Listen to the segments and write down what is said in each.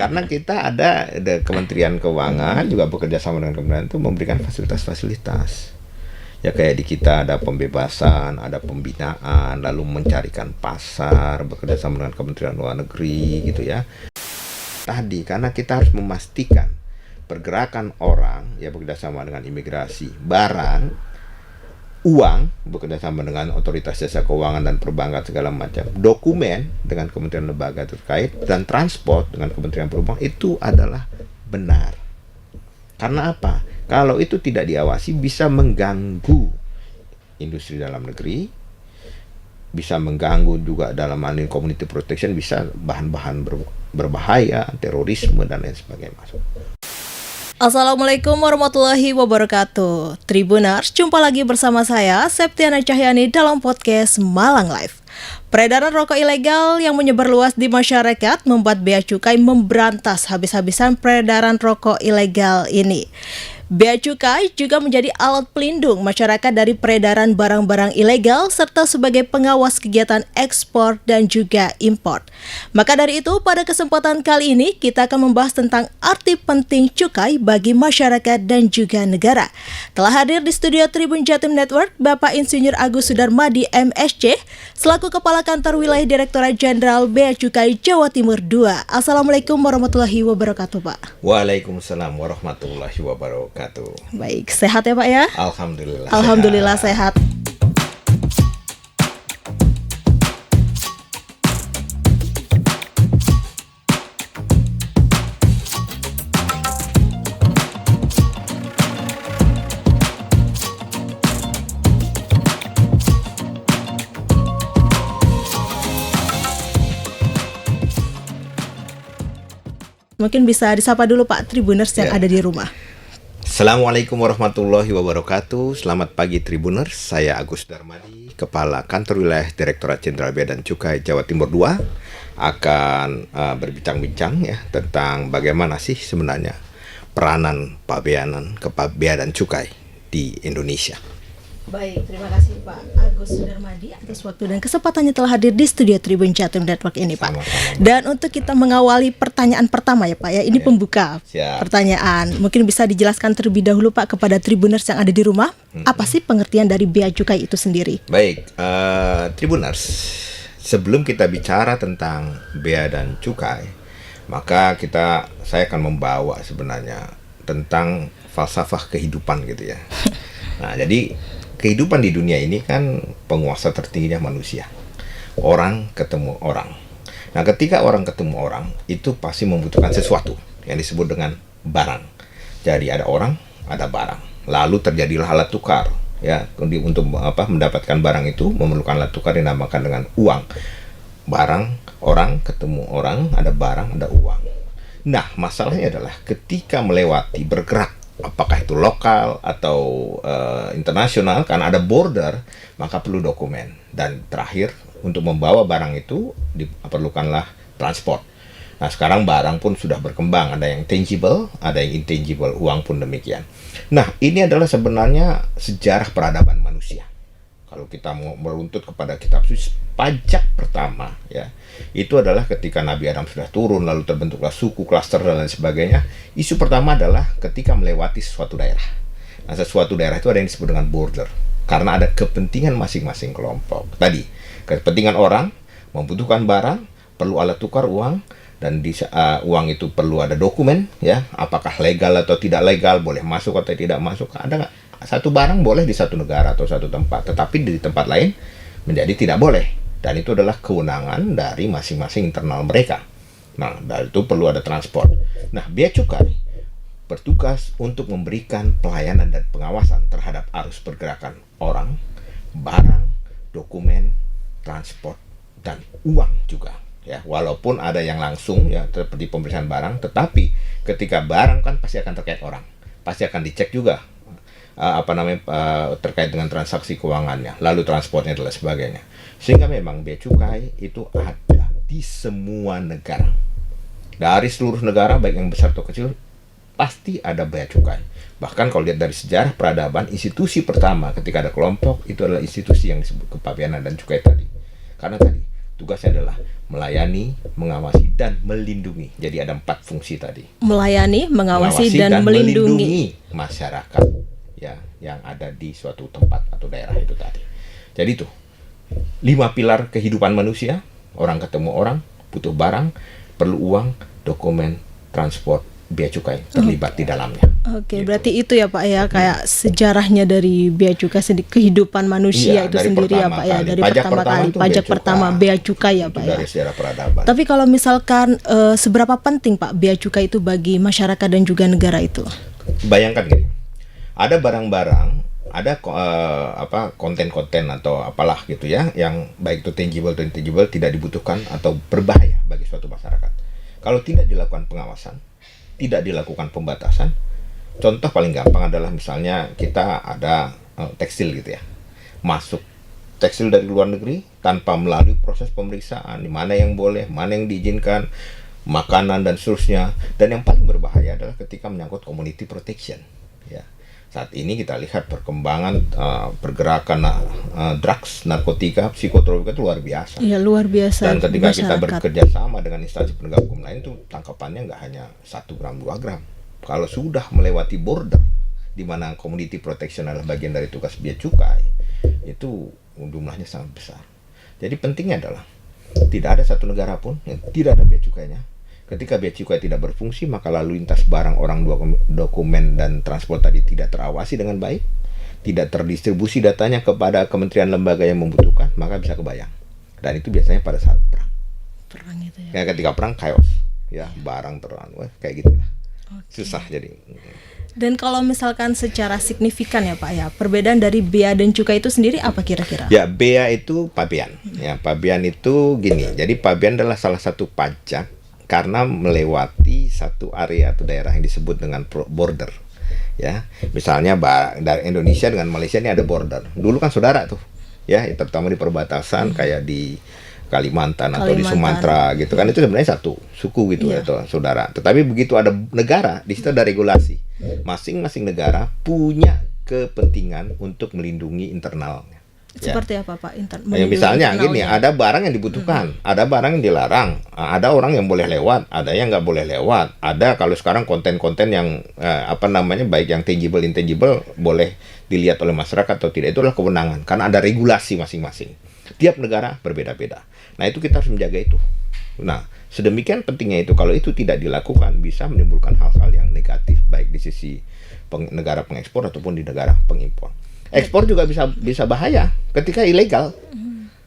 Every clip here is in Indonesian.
Karena kita ada Kementerian Keuangan juga bekerja sama dengan kementerian itu memberikan fasilitas-fasilitas. Ya kayak di kita ada pembebasan, ada pembinaan, lalu mencarikan pasar, bekerja sama dengan Kementerian Luar Negeri gitu ya. Tadi karena kita harus memastikan pergerakan orang ya bekerja sama dengan imigrasi, barang, uang bekerja sama dengan otoritas jasa keuangan dan perbankan segala macam, dokumen dengan kementerian lembaga terkait, dan transport dengan Kementerian Perhubungan itu adalah benar. Karena apa? Kalau itu tidak diawasi bisa mengganggu industri dalam negeri, bisa mengganggu juga dalam hal community protection, bisa bahan-bahan berbahaya, terorisme dan lain sebagainya masuk. Assalamualaikum warahmatullahi wabarakatuh. Tribuners, jumpa lagi bersama saya Septiana Cahyani dalam podcast Malang Live. Peredaran rokok ilegal yang menyebar luas di masyarakat membuat Bea Cukai memberantas habis-habisan peredaran rokok ilegal ini. Bea Cukai juga menjadi alat pelindung masyarakat dari peredaran barang-barang ilegal serta sebagai pengawas kegiatan ekspor dan juga impor. Maka dari itu, pada kesempatan kali ini kita akan membahas tentang arti penting cukai bagi masyarakat dan juga negara. Telah hadir di studio Tribun Jatim Network Bapak Insinyur Agus Sudarmadi MSc selaku Kepala Kantor Wilayah Direktorat Jenderal Bea Cukai Jawa Timur II. Assalamualaikum warahmatullahi wabarakatuh, Pak. Waalaikumsalam warahmatullahi wabarakatuh. Baik, sehat ya Pak ya? Alhamdulillah. Alhamdulillah sehat. Mungkin bisa disapa dulu Pak Tribuners yang ada di rumah. Assalamualaikum warahmatullahi wabarakatuh. Selamat pagi Tribuners. Saya Agus Sudarmadi, Kepala Kantor Wilayah Direktorat Jenderal Bea dan Cukai Jawa Timur II, akan berbincang-bincang ya tentang bagaimana sih sebenarnya peranan Bea dan Cukai di Indonesia. Baik, terima kasih Pak Agus Sudarmadi atas waktu dan kesempatannya telah hadir di studio Tribun Jatim Network ini Pak. Sama-sama. Dan untuk kita mengawali pertanyaan pertama ya Pak ya, ini pembuka Siap. pertanyaan. Mungkin bisa dijelaskan terlebih dahulu Pak kepada Tribuners yang ada di rumah, apa sih pengertian dari Bea Cukai itu sendiri? Baik, Tribuners, sebelum kita bicara tentang Bea dan Cukai, maka saya akan membawa sebenarnya tentang falsafah kehidupan gitu ya. Nah, jadi kehidupan di dunia ini kan penguasa tertingginya manusia. Orang ketemu orang. Nah, ketika orang ketemu orang, itu pasti membutuhkan sesuatu yang disebut dengan barang. Jadi ada orang, ada barang. Lalu terjadilah alat tukar. Ya, untuk mendapatkan barang itu memerlukan alat tukar yang dinamakan dengan uang. Barang, orang ketemu orang, ada barang, ada uang. Nah, masalahnya adalah ketika melewati, bergerak, apakah itu lokal atau internasional, karena ada border, maka perlu dokumen. Dan terakhir, untuk membawa barang itu diperlukanlah transport. Nah, sekarang barang pun sudah berkembang, ada yang tangible, ada yang intangible, uang pun demikian. Nah, ini adalah sebenarnya sejarah peradaban manusia. Kalau kita mau meruntut kepada kitab suci, pajak pertama ya, itu adalah ketika Nabi Adam sudah turun, lalu terbentuklah suku, klaster dan lain sebagainya. Isu pertama adalah ketika melewati suatu daerah. Nah, sesuatu daerah itu ada yang disebut dengan border, karena ada kepentingan masing-masing kelompok. Tadi, kepentingan orang membutuhkan barang, perlu alat tukar uang, dan uang itu perlu ada dokumen ya, apakah legal atau tidak legal, boleh masuk atau tidak masuk. Ada nggak? Satu barang boleh di satu negara atau satu tempat, tetapi di tempat lain menjadi tidak boleh. Dan itu adalah kewenangan dari masing-masing internal mereka. Nah, dari itu perlu ada transport. Nah, Bea Cukai bertugas untuk memberikan pelayanan dan pengawasan terhadap arus pergerakan orang, barang, dokumen, transport, dan uang juga. Ya, walaupun ada yang langsung ya seperti pemeriksaan barang, tetapi ketika barang kan pasti akan terkait orang, pasti akan dicek juga terkait dengan transaksi keuangannya, lalu transportnya dan sebagainya. Sehingga memang Bea Cukai itu ada di semua negara. Dari seluruh negara, baik yang besar atau kecil, pasti ada Bea Cukai. Bahkan kalau lihat dari sejarah peradaban, institusi pertama ketika ada kelompok, itu adalah institusi yang disebut kepabeanan dan cukai tadi. Karena tadi, Tugasnya adalah melayani, mengawasi, dan melindungi. Jadi ada 4 fungsi tadi. Melayani, mengawasi dan melindungi masyarakat ya yang ada di suatu tempat atau daerah itu tadi. Jadi itu 5 pilar kehidupan manusia. Orang ketemu orang, butuh barang, perlu uang, dokumen, transport, bea cukai terlibat di dalamnya. Oke, berarti itu ya Pak ya, kayak sejarahnya dari bea cukai sendiri, kehidupan manusia itu sendiri ya Pak ya, dari pertama kali pajak pertama bea cukai ya Pak ya. Dari sejarah peradaban. Tapi kalau misalkan seberapa penting Pak bea cukai itu bagi masyarakat dan juga negara itu? Bayangkan gini, ada barang-barang, ada konten-konten atau apalah gitu ya, yang baik itu tangible atau intangible tidak dibutuhkan atau berbahaya bagi suatu masyarakat. Kalau tidak dilakukan pengawasan, tidak dilakukan pembatasan, contoh paling gampang adalah misalnya kita ada tekstil gitu ya, masuk tekstil dari luar negeri tanpa melalui proses pemeriksaan, mana yang boleh, mana yang diizinkan, makanan dan seterusnya. Dan yang paling berbahaya adalah ketika menyangkut community protection ya. Saat ini kita lihat perkembangan pergerakan drugs, narkotika, psikotropika itu luar biasa. Iya, luar biasa. Dan ketika kita bekerja sama dengan instansi penegak hukum lain, itu tangkapannya nggak hanya 1 gram, 2 gram. Kalau sudah melewati border, di mana community protection adalah bagian dari tugas bea cukai, itu jumlahnya sangat besar. Jadi pentingnya adalah tidak ada satu negara pun yang tidak ada bea cukainya. Ketika bea cukai tidak berfungsi, maka lalu lintas barang, orang, dokumen, dan transport tadi tidak terawasi dengan baik, tidak terdistribusi datanya kepada kementerian lembaga yang membutuhkan, maka bisa kebayang. Dan itu biasanya pada saat perang. Perang itu ya. Kayak ketika perang, chaos. Ya, barang kayak gitulah. Okay. Susah jadi. Dan kalau misalkan secara signifikan ya Pak ya, perbedaan dari bea dan cukai itu sendiri apa kira-kira? Ya, bea itu pabean. Ya, pabean itu gini. Jadi pabean adalah salah satu pajak karena melewati satu area atau daerah yang disebut dengan border. Ya, misalnya dari Indonesia dengan Malaysia ini ada border. Dulu kan saudara tuh, ya, terutama di perbatasan kayak di Kalimantan atau di Sumatera gitu kan, itu sebenarnya satu suku gitu ya, atau saudara. Tetapi begitu ada negara, di situ ada regulasi. Masing-masing negara punya kepentingan untuk melindungi internalnya. Seperti apa Pak? Misalnya gini, ada barang yang dibutuhkan, ada barang yang dilarang, ada orang yang boleh lewat, ada yang nggak boleh lewat, ada kalau sekarang konten-konten yang baik yang tangible, intangible boleh dilihat oleh masyarakat atau tidak, itulah kewenangan karena ada regulasi masing-masing. Tiap negara berbeda-beda. Nah itu kita harus menjaga itu. Nah sedemikian pentingnya itu, kalau itu tidak dilakukan bisa menimbulkan hal-hal yang negatif baik di sisi negara pengekspor ataupun di negara pengimpor. Ekspor juga bisa bahaya ketika ilegal.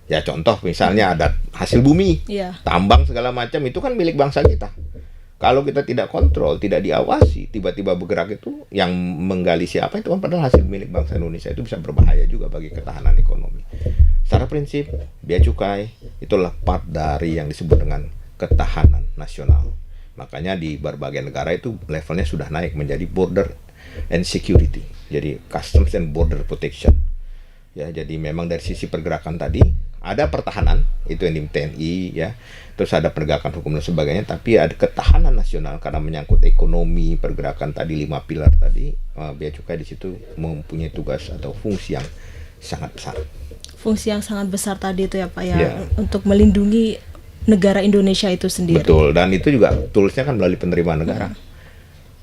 Ya contoh misalnya ada hasil bumi, tambang segala macam itu kan milik bangsa kita. Kalau kita tidak kontrol, tidak diawasi, tiba-tiba bergerak itu yang menggali siapa itu kan padahal hasil milik bangsa Indonesia, itu bisa berbahaya juga bagi ketahanan ekonomi. Secara prinsip, bea cukai itulah part dari yang disebut dengan ketahanan nasional. Makanya di berbagai negara itu levelnya sudah naik menjadi border and security. Jadi customs and border protection. Ya, jadi memang dari sisi pergerakan tadi ada pertahanan, itu yang di TNI ya. Terus ada penegakan hukum dan sebagainya, tapi ada ketahanan nasional karena menyangkut ekonomi, pergerakan tadi 5 pilar tadi. Bea cukai di situ mempunyai tugas atau fungsi yang sangat besar. Fungsi yang sangat besar tadi itu ya Pak ya, untuk melindungi negara Indonesia itu sendiri. Betul, dan itu juga toolsnya kan melalui penerimaan negara.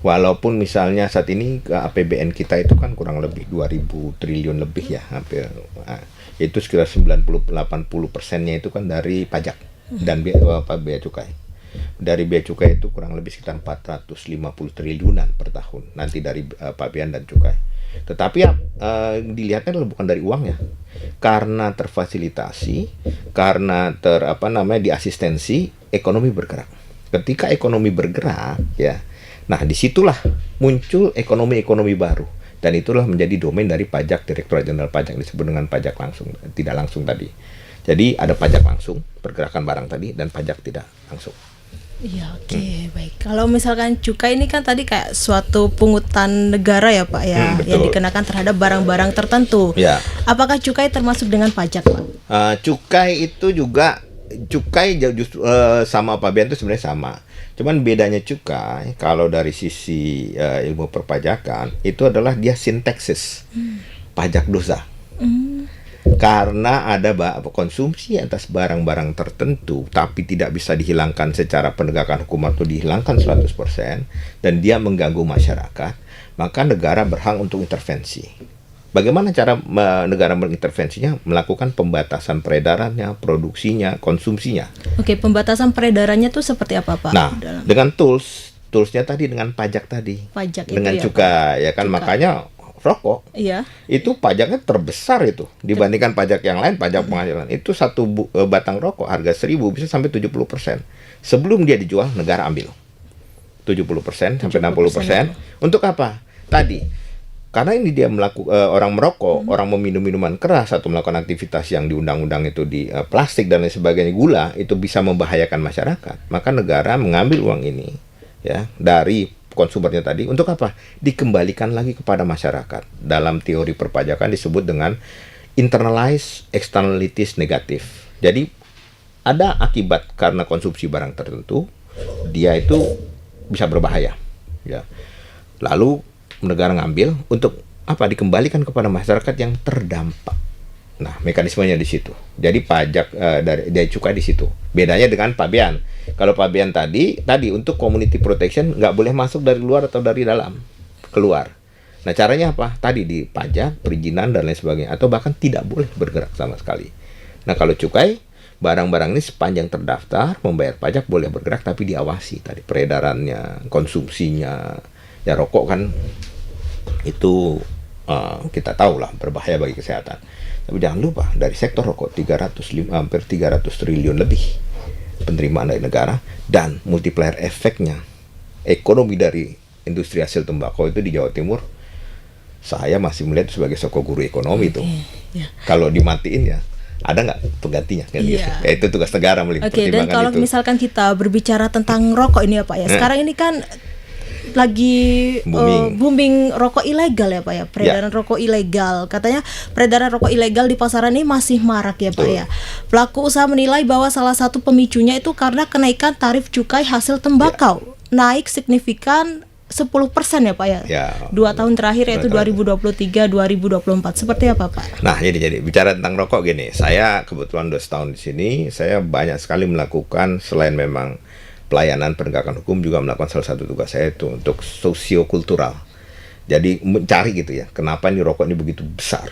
Walaupun misalnya saat ini APBN kita itu kan kurang lebih 2.000 triliun lebih ya, hampir itu sekitar 90-80%-nya itu kan dari pajak dan bea cukai. Dari bea cukai itu kurang lebih sekitar 450 triliunan per tahun nanti dari pabean dan cukai. Tetapi dilihatnya adalah bukan dari uangnya, karena terfasilitasi, karena diasistensi, ekonomi bergerak. Ketika ekonomi bergerak ya, nah disitulah muncul ekonomi baru, dan itulah menjadi domain dari pajak, Direktorat Jenderal Pajak disebut dengan pajak langsung tidak langsung tadi. Jadi ada pajak langsung pergerakan barang tadi dan pajak tidak langsung. Iya, oke, baik. Kalau misalkan cukai ini kan tadi kayak suatu pungutan negara ya Pak ya, yang dikenakan terhadap barang-barang tertentu. Ya. Apakah cukai termasuk dengan pajak Pak? Cukai itu juga, cukai justru sama pabean itu sebenarnya sama. Cuman bedanya cukai kalau dari sisi ilmu perpajakan itu adalah dia sintaksis pajak dosa. Karena ada konsumsi atas barang-barang tertentu tapi tidak bisa dihilangkan secara penegakan hukum atau dihilangkan 100% dan dia mengganggu masyarakat, maka negara berhak untuk intervensi. Bagaimana cara negara mengintervensinya? Melakukan pembatasan peredarannya, produksinya, konsumsinya. Oke, pembatasan peredarannya tuh seperti apa, Pak? Nah, dengan toolsnya tadi, dengan pajak tadi, Pajak dengan itu ya, cukai, ya kan, Cukai. makanya rokok Iya. itu pajaknya terbesar itu dibandingkan pajak yang lain. Pajak penghasilan itu satu batang rokok harga 1.000 bisa sampai 70%. Sebelum dia dijual, negara ambil 70% sampai 60%. Untuk apa? Tadi karena ini dia orang merokok, orang meminum minuman keras atau melakukan aktivitas yang di undang-undang itu di plastik dan lain sebagainya, gula, itu bisa membahayakan masyarakat. Maka negara mengambil uang ini ya dari konsumernya tadi untuk apa? Dikembalikan lagi kepada masyarakat. Dalam teori perpajakan disebut dengan internalized externalities negatif. Jadi ada akibat karena konsumsi barang tertentu, dia itu bisa berbahaya ya. Lalu negara ngambil untuk apa? Dikembalikan kepada masyarakat yang terdampak. Nah, mekanismenya di situ. Jadi pajak dari cukai di situ. Bedanya dengan pabean. Kalau pabean tadi untuk community protection nggak boleh masuk dari luar atau dari dalam, keluar. Nah, caranya apa? Tadi di pajak, perizinan dan lain sebagainya, atau bahkan tidak boleh bergerak sama sekali. Nah, kalau cukai, barang-barang ini sepanjang terdaftar membayar pajak boleh bergerak, tapi diawasi tadi peredarannya, konsumsinya. Ya, rokok kan itu kita tahu lah berbahaya bagi kesehatan. Tapi jangan lupa dari sektor rokok hampir 300 triliun lebih penerimaan dari negara, dan multiplier efeknya ekonomi dari industri hasil tembakau itu di Jawa Timur saya masih melihat sebagai sosok guru ekonomi itu. Ya. Kalau dimatiin ya ada nggak penggantinya kan gitu. Ya, itu tugas negara melihat Dan kalau itu. misalkan kita berbicara tentang rokok ini ya Pak ya, sekarang ini kan lagi booming rokok ilegal ya Pak ya, peredaran rokok ilegal. Katanya peredaran rokok ilegal di pasaran ini masih marak ya Pak ya. Pelaku usaha menilai bahwa salah satu pemicunya itu karena kenaikan tarif cukai hasil tembakau naik signifikan 10% ya Pak ya. 2 tahun terakhir yaitu 2023-2024. Seperti apa Pak? Nah, jadi bicara tentang rokok gini, saya kebetulan 2 tahun di sini, saya banyak sekali melakukan selain memang pelayanan penegakan hukum, juga melakukan salah satu tugas saya itu untuk sosiokultural. Jadi mencari gitu ya, kenapa ini rokok ini begitu besar.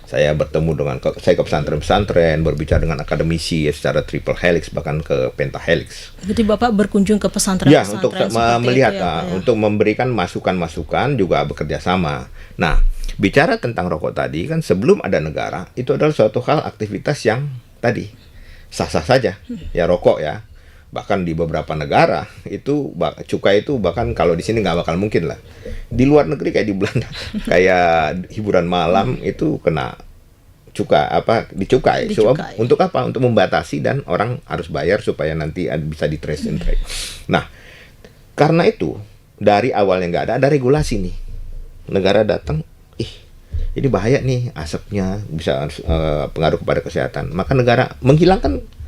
Saya bertemu dengan saya ke pesantren-pesantren, berbicara dengan akademisi ya, secara triple helix bahkan ke pentahelix. Jadi Bapak berkunjung ke pesantren-pesantren untuk melihat untuk memberikan masukan-masukan, juga bekerja sama. Nah, bicara tentang rokok tadi kan sebelum ada negara, itu adalah suatu hal aktivitas yang tadi sah-sah saja. Ya rokok ya. Bahkan di beberapa negara itu cukai itu bahkan kalau di sini nggak bakal mungkin lah. Di luar negeri kayak di Belanda, kayak hiburan malam itu kena dicukai. So, untuk apa? Untuk membatasi dan orang harus bayar supaya nanti bisa di trace and trace. Nah, karena itu dari awalnya nggak ada regulasi nih. Negara datang, ini bahaya nih asapnya, bisa pengaruh kepada kesehatan. Maka negara menghilangkan.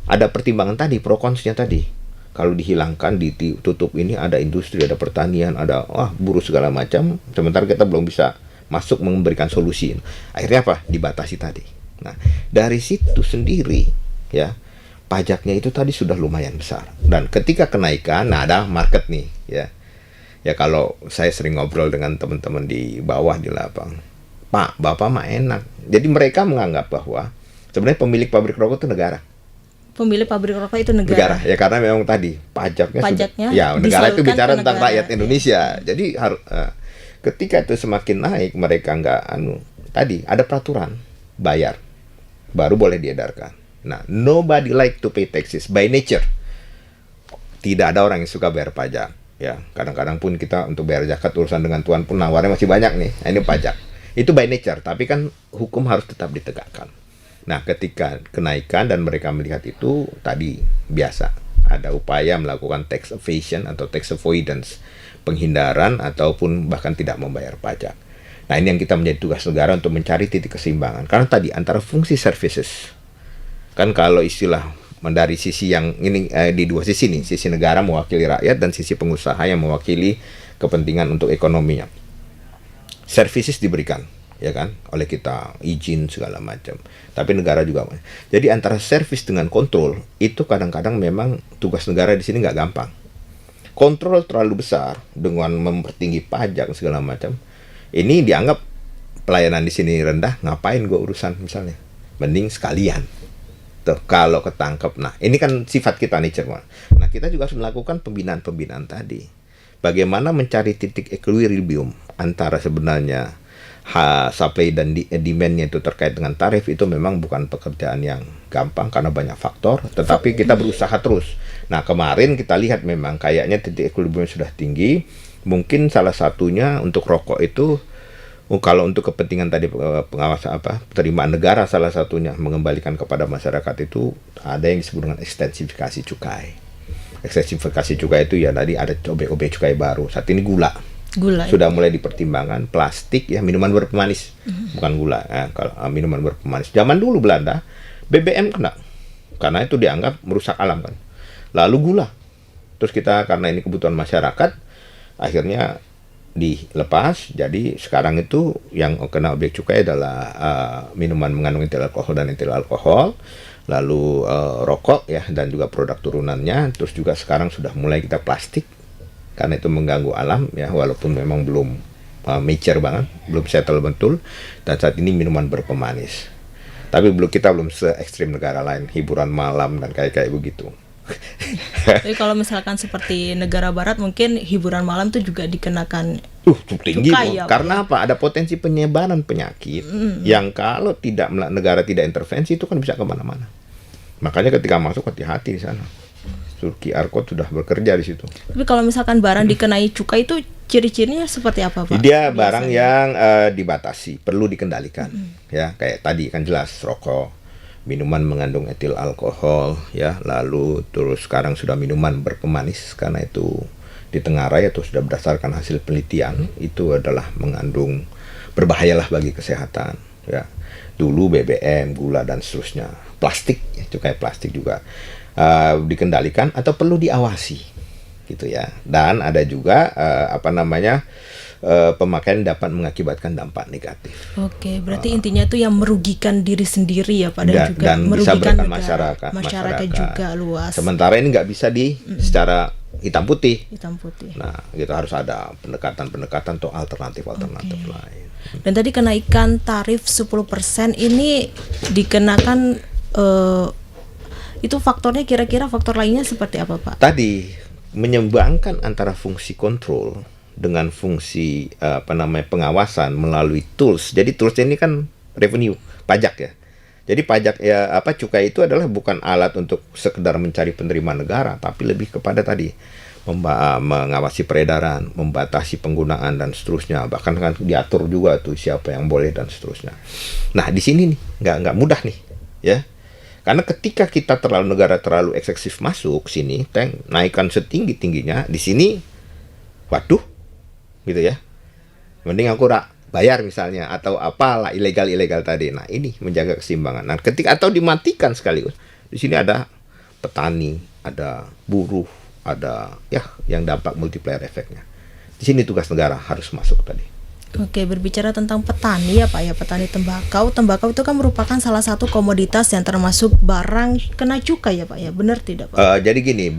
Ada pertimbangan tadi, pro kontra tadi. Kalau dihilangkan, ditutup ini, ada industri, ada pertanian, ada buruh segala macam. Sementara kita belum bisa masuk memberikan solusi. Akhirnya apa? Dibatasi tadi. Nah, dari situ sendiri ya, pajaknya itu tadi sudah lumayan besar. Dan ketika kenaikan, nah ada market nih ya. Ya kalau saya sering ngobrol dengan teman-teman di bawah di lapang, Pak, Bapak mah enak. Jadi mereka menganggap bahwa sebenarnya pemilik pabrik rokok itu negara. Pemilik pabrik rokok itu negara. Ya karena memang tadi pajaknya sudah, ya negara itu bicara tentang rakyat Indonesia. Jadi ketika itu semakin naik, mereka nggak tadi ada peraturan bayar baru boleh diedarkan. Nah, nobody like to pay taxes by nature. Tidak ada orang yang suka bayar pajak. Ya, kadang-kadang pun kita untuk bayar zakat urusan dengan Tuhan pun nawarnya masih banyak nih. Nah, ini pajak. Itu by nature, tapi kan hukum harus tetap ditegakkan. Nah, ketika kenaikan dan mereka melihat itu tadi biasa ada upaya melakukan tax evasion atau tax avoidance, penghindaran ataupun bahkan tidak membayar pajak. Nah, ini yang kita menjadi tugas negara untuk mencari titik keseimbangan. Karena tadi antara fungsi services, kan kalau istilah dari sisi yang ini di dua sisi nih, sisi negara mewakili rakyat dan sisi pengusaha yang mewakili kepentingan untuk ekonominya. Services diberikan ya kan, oleh kita izin segala macam. Tapi negara juga. Jadi antara service dengan kontrol itu kadang-kadang memang tugas negara di sini nggak gampang. Kontrol terlalu besar dengan mempertinggi pajak segala macam. Ini dianggap pelayanan di sini rendah, ngapain gue urusan misalnya. Mending sekalian. Tuh, kalau ketangkep. Nah, ini kan sifat kita nih, Cerman. Nah, kita juga harus melakukan pembinaan-pembinaan tadi. Bagaimana mencari titik equilibrium antara sebenarnya supply dan demand-nya itu terkait dengan tarif itu memang bukan pekerjaan yang gampang karena banyak faktor, tetapi kita berusaha terus. Nah, kemarin kita lihat memang kayaknya titik equilibrium sudah tinggi. Mungkin salah satunya untuk rokok itu kalau untuk kepentingan tadi pengawasan penerimaan negara salah satunya mengembalikan kepada masyarakat itu ada yang disebut dengan ekstensifikasi cukai. Ekstensifikasi cukai itu ya tadi ada obe cukai baru. Saat ini gula sudah mulai dipertimbangkan, plastik ya, minuman berpemanis, bukan gula ya, kalau minuman berpemanis. Zaman dulu Belanda BBM kena karena itu dianggap merusak alam kan. Lalu gula. Terus kita karena ini kebutuhan masyarakat akhirnya dilepas. Jadi sekarang itu yang kena objek cukai adalah minuman mengandung etil alkohol dan etil alkohol, lalu rokok ya dan juga produk turunannya. Terus juga sekarang sudah mulai kita plastik karena itu mengganggu alam ya, walaupun memang belum mature banget, belum settle betul. Dan saat ini minuman berpemanis. Tapi kita belum se ekstrim negara lain, hiburan malam dan kayak begitu. Jadi kalau misalkan seperti negara barat mungkin hiburan malam tuh juga dikenakan tinggi cukai, ya, karena apa? Ada potensi penyebaran penyakit yang kalau negara tidak intervensi itu kan bisa kemana-mana. Makanya ketika masuk hati-hati di sana. QR Code sudah bekerja di situ. Tapi kalau misalkan barang dikenai cukai itu ciri-cirinya seperti apa, Pak? Dia barang yang dibatasi, perlu dikendalikan. Ya, kayak tadi kan jelas rokok, minuman mengandung etil alkohol ya, lalu terus sekarang sudah minuman berpemanis karena itu ditengarai atau sudah berdasarkan hasil penelitian itu adalah mengandung berbahayalah bagi kesehatan ya. Dulu BBM, gula dan seterusnya. Plastik ya, cukai plastik juga dikendalikan atau perlu diawasi gitu ya. Dan ada juga pemakaian dapat mengakibatkan dampak negatif. Oke, berarti intinya itu yang merugikan diri sendiri ya Pak, dan juga dan merugikan masyarakat juga luas. Sementara ini nggak bisa secara hitam putih. Nah, gitu harus ada pendekatan atau alternatif lain. Dan tadi kenaikan tarif 10% ini dikenakan itu faktornya kira-kira faktor lainnya seperti apa, Pak? Tadi menyeimbangkan antara fungsi kontrol dengan fungsi pengawasan melalui tools. Jadi tools ini kan revenue, pajak ya. Jadi pajak ya cukai itu adalah bukan alat untuk sekedar mencari penerimaan negara, tapi lebih kepada tadi mengawasi peredaran, membatasi penggunaan dan seterusnya. Bahkan kan diatur juga tuh siapa yang boleh dan seterusnya. Nah, di sini nih nggak mudah nih, ya. Karena ketika negara terlalu eksesif masuk sini, naikkan setinggi-tingginya, di sini waduh gitu ya. Mending aku bayar misalnya atau apalah ilegal tadi. Nah, ini menjaga keseimbangan. Nah, ketika atau dimatikan sekaligus. Di sini ada petani, ada buruh, ada ya yang dampak multiplier efeknya. Di sini tugas negara harus masuk tadi. Oke, berbicara tentang petani ya Pak ya, petani tembakau. Tembakau itu kan merupakan salah satu komoditas yang termasuk barang kena cukai ya Pak ya, benar tidak Pak? Jadi gini,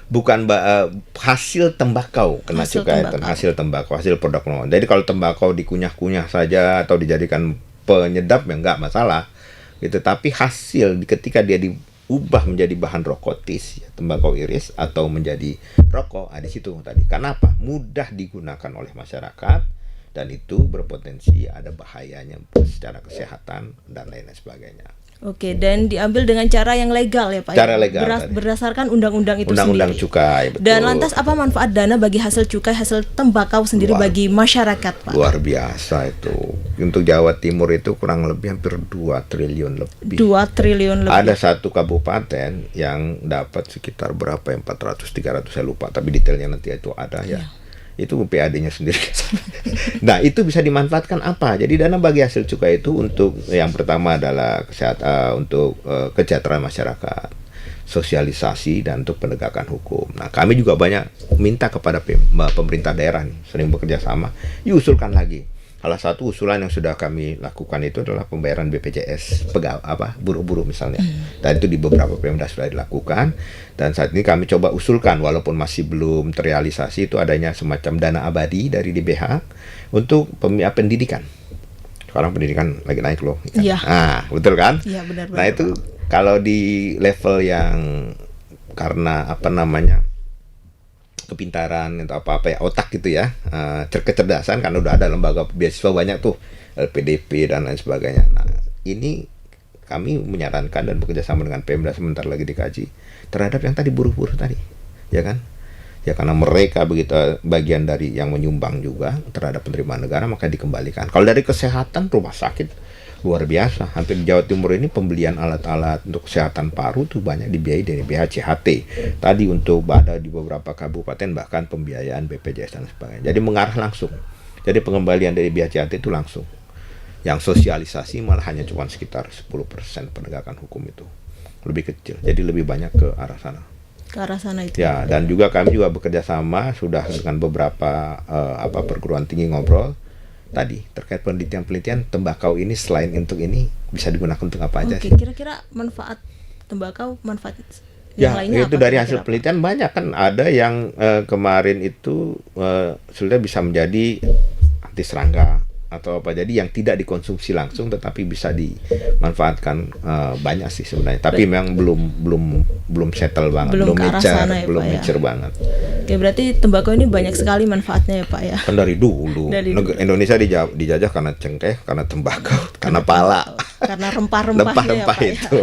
bukan hasil tembakau kena cukai, hasil tembakau, hasil produk non. Jadi kalau tembakau dikunyah-kunyah saja atau dijadikan penyedap ya nggak masalah, gitu. Tapi hasil ketika dia diubah menjadi bahan rokotis, ya, tembakau iris atau menjadi rokok, di situ tadi. Kenapa? Mudah digunakan oleh masyarakat dan itu berpotensi ada bahayanya secara kesehatan dan lain sebagainya. Oke, dan diambil dengan cara yang legal ya Pak? Cara legal. Berdasarkan undang-undang itu Undang-undang sendiri. cukai, betul. Dan lantas apa manfaat dana bagi hasil cukai, hasil tembakau sendiri bagi masyarakat Pak? Luar biasa itu. Untuk Jawa Timur itu kurang lebih hampir 2 triliun lebih. 2 triliun lebih. Ada satu kabupaten yang dapat sekitar berapa ya, 400-300 saya lupa. Tapi detailnya nanti itu ada ya. Itu PAD-nya sendiri. Nah, itu bisa dimanfaatkan apa? Jadi dana bagi hasil cukai itu untuk yang pertama adalah untuk kesejahteraan masyarakat, sosialisasi dan untuk penegakan hukum. Nah, kami juga banyak minta kepada pemerintah daerah nih, sering bekerja sama, diusulkan lagi Salah satu usulan yang sudah kami lakukan itu adalah pembayaran BPJS buruh-buruh misalnya. Dan itu di beberapa Pemda sudah dilakukan. Dan saat ini kami coba usulkan, walaupun masih belum terrealisasi, itu adanya semacam dana abadi dari DBH untuk pendidikan. Sekarang pendidikan lagi naik loh. Iya. Nah, betul kan? Iya, benar. Nah itu kalau di level yang karena kepintaran atau apa ya, otak gitu ya, kecerdasan, karena udah ada lembaga beasiswa banyak tuh, LPDP dan lain sebagainya. Nah ini kami menyarankan dan bekerja sama dengan Pemda, sebentar lagi dikaji terhadap yang tadi buruh-buruh tadi, ya kan? Ya karena mereka begitu bagian dari yang menyumbang juga terhadap penerimaan negara, maka dikembalikan. Kalau dari kesehatan, rumah sakit luar biasa. Hampir di Jawa Timur ini pembelian alat-alat untuk kesehatan paru tuh banyak dibiayai dari BHCHT. Tadi untuk ada di beberapa kabupaten bahkan pembiayaan BPJS dan sebagainya. Jadi mengarah langsung. Jadi pengembalian dari BHCHT itu langsung. Yang sosialisasi malah hanya cuma sekitar 10% penegakan hukum itu. Lebih kecil. Jadi lebih banyak ke arah sana. Ke arah sana itu. Ya, dan juga kami juga bekerja sama sudah dengan beberapa perguruan tinggi ngobrol tadi terkait penelitian tembakau ini, selain untuk ini bisa digunakan untuk apa aja sih? Kira-kira manfaat tembakau, manfaat yang lainnya itu dari hasil penelitian banyak kan. Ada yang kemarin itu sudah bisa menjadi anti serangga atau apa, jadi yang tidak dikonsumsi langsung tetapi bisa dimanfaatkan banyak sih sebenarnya, tapi memang belum settle banget, belum mature banget. Ya berarti tembakau ini banyak sekali manfaatnya ya Pak ya. Kan dari dulu. Indonesia dijajah karena cengkeh, karena tembakau, karena pala, karena rempah-rempahnya ya Pak itu.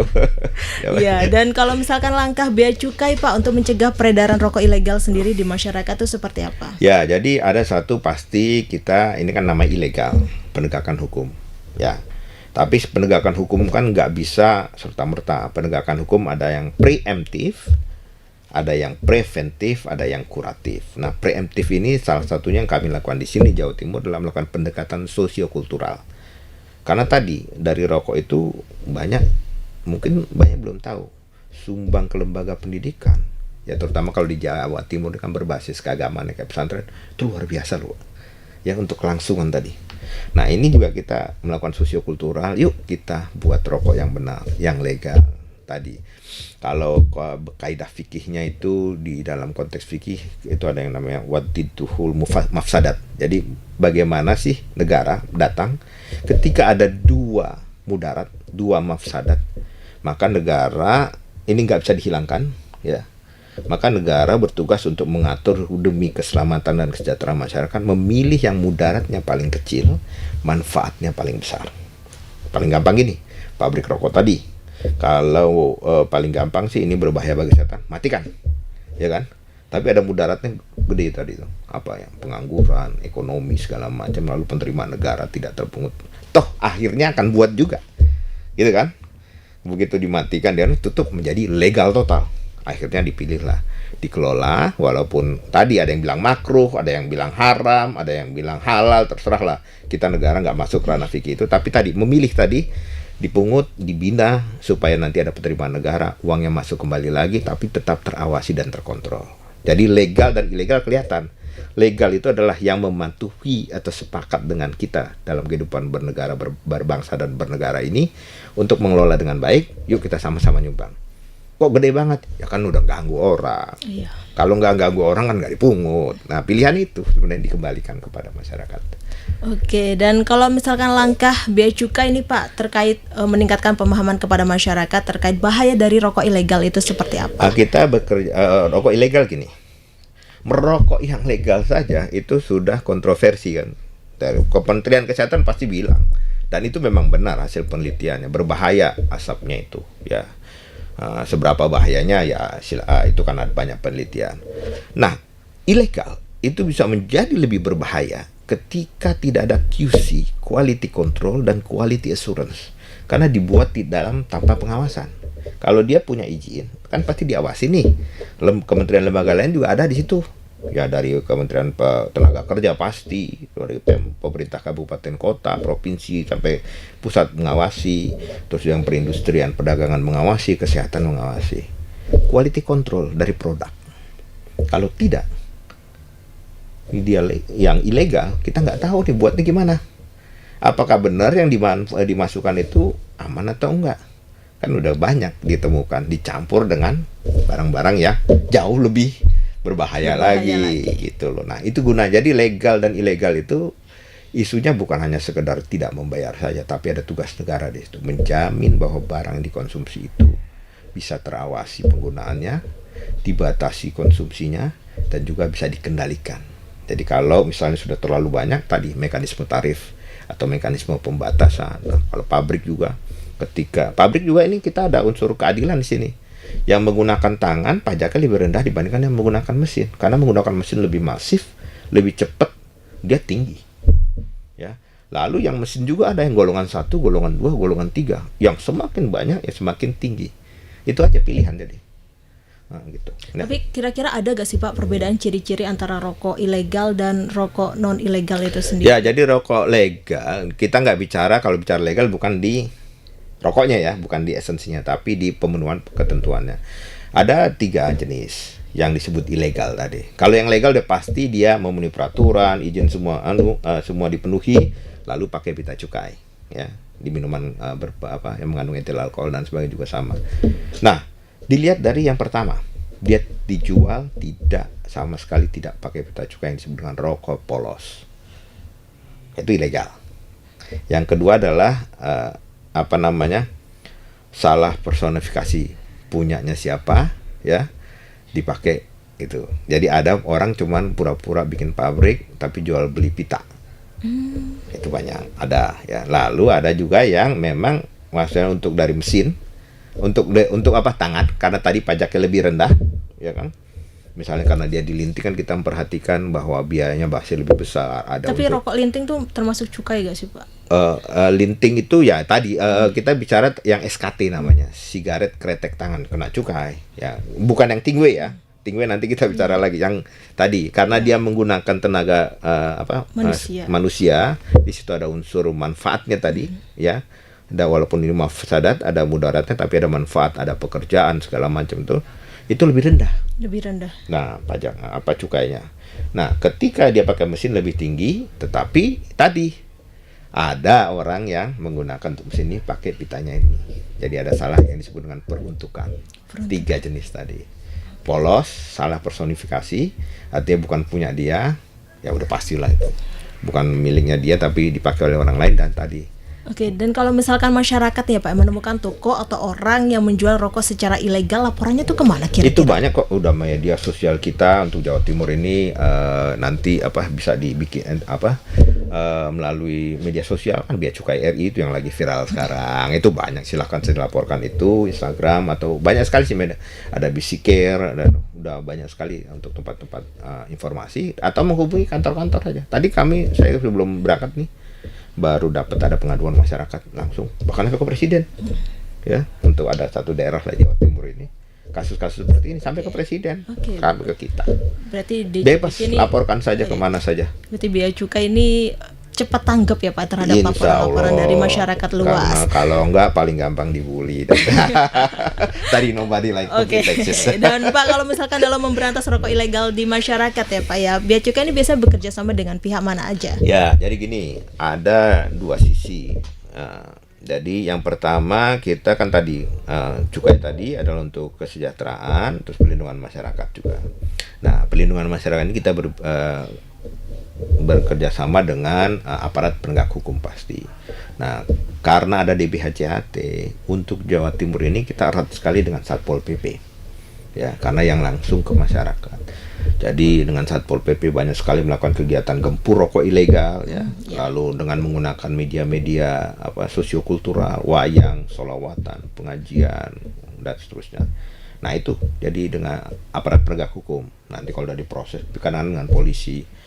Ya, dan kalau misalkan langkah bea cukai Pak untuk mencegah peredaran rokok ilegal sendiri di masyarakat itu seperti apa? Ya, jadi ada satu pasti, kita ini kan nama ilegal, penegakan hukum, ya. Tapi penegakan hukum kan nggak bisa serta-merta. Penegakan hukum ada yang preemptif, ada yang preventif, ada yang kuratif. Nah, preemptif ini salah satunya yang kami lakukan di sini Jawa Timur adalah melakukan pendekatan sosiokultural. Karena tadi dari rokok itu mungkin banyak belum tahu, sumbang ke lembaga pendidikan, ya terutama kalau di Jawa Timur kan berbasis keagamaan kayak pesantren, itu luar biasa loh. Ya untuk kelangsungan tadi. Nah ini juga kita melakukan sosiokultural. Yuk kita buat rokok yang benar, yang legal tadi. Kalau kaidah fikihnya itu di dalam konteks fikih itu ada yang namanya wadidduhul mafsadat. Jadi bagaimana sih negara datang ketika ada dua mudarat, dua mafsadat, maka negara ini nggak bisa dihilangkan, ya. Maka negara bertugas untuk mengatur demi keselamatan dan kesejahteraan masyarakat, memilih yang mudaratnya paling kecil, manfaatnya paling besar. Paling gampang gini, pabrik rokok tadi, kalau paling gampang sih ini berbahaya bagi kesehatan, matikan, ya kan? Tapi ada mudaratnya gede tadi tuh, apa ya, pengangguran, ekonomi segala macam, lalu penerimaan negara tidak terpungut. Toh akhirnya akan buat juga, gitu kan? Begitu dimatikan dia tutup menjadi legal total. Akhirnya dipilihlah, dikelola, walaupun tadi ada yang bilang makruh, ada yang bilang haram, ada yang bilang halal, terserahlah. Kita negara nggak masuk ranah fikih itu, tapi tadi memilih tadi, dipungut, dibina, supaya nanti ada penerimaan negara, uangnya masuk kembali lagi, tapi tetap terawasi dan terkontrol. Jadi legal dan ilegal kelihatan. Legal itu adalah yang mematuhi atau sepakat dengan kita dalam kehidupan bernegara, berbangsa dan bernegara ini, untuk mengelola dengan baik. Yuk kita sama-sama nyumbang. Kok gede banget? Ya kan udah ganggu orang. Iya. Kalau nggak ganggu orang kan nggak dipungut. Nah pilihan itu sebenarnya dikembalikan kepada masyarakat. Oke, dan kalau misalkan langkah bea cukai ini Pak terkait meningkatkan pemahaman kepada masyarakat terkait bahaya dari rokok ilegal itu seperti apa? Kita bekerja rokok ilegal gini. Merokok yang legal saja itu sudah kontroversi kan. Dari Kementerian Kesehatan pasti bilang, dan itu memang benar hasil penelitiannya, berbahaya asapnya itu, ya. Seberapa bahayanya ya itu kan ada banyak penelitian. Nah, ilegal itu bisa menjadi lebih berbahaya ketika tidak ada QC, quality control dan quality assurance, karena dibuat di dalam tanpa pengawasan. Kalau dia punya izin kan pasti diawasi nih. Kementerian lembaga lain juga ada di situ. Ya dari Kementerian Tenaga Kerja pasti, dari pemerintah kabupaten kota, provinsi sampai pusat mengawasi, terus yang perindustrian, perdagangan mengawasi, kesehatan mengawasi. Quality control dari produk. Kalau tidak, dia yang ilegal kita nggak tahu nih buatnya gimana. apakah benar yang dimasukkan itu aman atau enggak? Kan udah banyak ditemukan dicampur dengan barang-barang yang jauh lebih berbahaya lagi gitu loh. Nah, itu guna. Jadi legal dan ilegal itu isunya bukan hanya sekedar tidak membayar saja, tapi ada tugas negara di situ, menjamin bahwa barang yang dikonsumsi itu bisa terawasi penggunaannya, dibatasi konsumsinya, dan juga bisa dikendalikan. Jadi kalau misalnya sudah terlalu banyak, tadi mekanisme tarif atau mekanisme pembatasan. Nah, kalau pabrik juga, ketika pabrik juga ini kita ada unsur keadilan di sini. Yang menggunakan tangan pajaknya lebih rendah dibandingkan yang menggunakan mesin, karena menggunakan mesin lebih masif, lebih cepat, dia tinggi. Ya. Lalu yang mesin juga ada yang golongan 1, golongan 2, golongan 3. Yang semakin banyak ya semakin tinggi. Itu aja pilihan jadi. Nah, gitu. Nah. Tapi kira-kira ada gak sih Pak perbedaan ciri-ciri antara rokok ilegal dan rokok non ilegal itu sendiri? Ya, jadi rokok legal kita nggak bicara, kalau bicara legal bukan di rokoknya ya, bukan di esensinya, tapi di pemenuhan ketentuannya. Ada 3 jenis yang disebut ilegal tadi. Kalau yang legal udah pasti dia memenuhi peraturan, izin semua semua dipenuhi, lalu pakai pita cukai ya. Di minuman yang mengandung etil alkohol dan sebagainya juga sama. Nah, dilihat dari yang pertama, dia dijual tidak sama sekali tidak pakai pita cukai, yang disebut dengan rokok polos. Itu ilegal. Yang kedua adalah salah personifikasi, punyanya siapa ya, dipakai itu. Jadi ada orang cuman pura-pura bikin pabrik tapi jual beli pita. Itu banyak ada ya. Lalu ada juga yang memang maksudnya untuk dari mesin, untuk tangan, karena tadi pajaknya lebih rendah ya kan. Misalnya karena dia dilinting kan kita memperhatikan bahwa biayanya pasti lebih besar. Ada tapi rokok linting tuh termasuk cukai gak sih Pak? Linting itu ya tadi kita bicara yang SKT namanya, sigaret kretek tangan, kena cukai ya, bukan yang tingwe ya. Tingwe nanti kita bicara lagi yang tadi, karena dia menggunakan tenaga manusia. Di situ ada unsur manfaatnya tadi ya. Ada, walaupun ini mafsadat, ada mudaratnya, tapi ada manfaat, ada pekerjaan segala macam itu lebih rendah. Nah, pajak cukainya. Nah, ketika dia pakai mesin lebih tinggi, tetapi tadi ada orang yang menggunakan untuk mesin ini pakai pitanya ini. Jadi ada salah yang disebut dengan peruntukan. 3 jenis tadi. Polos, salah personifikasi, artinya bukan punya dia, ya udah pastilah itu. Bukan miliknya dia tapi dipakai oleh orang lain, dan tadi. Oke, dan kalau misalkan masyarakat ya Pak menemukan toko atau orang yang menjual rokok secara ilegal, laporannya tuh kemana kira-kira? Itu banyak kok, udah media sosial kita untuk Jawa Timur ini nanti bisa dibikin melalui media sosial kan, Bea Cukai RI itu yang lagi viral sekarang. Itu banyak, silahkan saya laporkan itu Instagram atau banyak sekali sih media. Ada Bisikir dan udah banyak sekali untuk tempat-tempat informasi, atau menghubungi kantor-kantor saja. Tadi saya sebelum berangkat nih baru dapat ada pengaduan masyarakat langsung, bahkan sampai ke presiden ya, untuk ada satu daerah lah Jawa Timur ini kasus-kasus seperti ini sampai ke presiden, sampai ke kita. Berarti bebas laporkan saja kemana saja. Berarti Bea Cukai ini cepat tanggap ya Pak terhadap laporan-laporan dari masyarakat luas. Karena kalau enggak paling gampang dibully. Tadi nobody like Texas. Dan Pak, kalau misalkan dalam memberantas rokok ilegal di masyarakat ya Pak ya, Bea Cukai ini biasanya bekerja sama dengan pihak mana aja? Ya, jadi gini, ada 2 sisi. Jadi yang pertama kita kan tadi cukai tadi adalah untuk kesejahteraan, terus perlindungan masyarakat juga. Nah, perlindungan masyarakat ini kita bekerja sama dengan aparat penegak hukum pasti. Nah, karena ada DBHCHT, untuk Jawa Timur ini kita erat sekali dengan Satpol PP. Ya, karena yang langsung ke masyarakat. Jadi dengan Satpol PP banyak sekali melakukan kegiatan gempur rokok ilegal ya. Lalu dengan menggunakan media-media sosiokultural, wayang, sholawatan, pengajian dan seterusnya. Nah, itu jadi dengan aparat penegak hukum. Nanti kalau udah diproses berkenaan dengan polisi.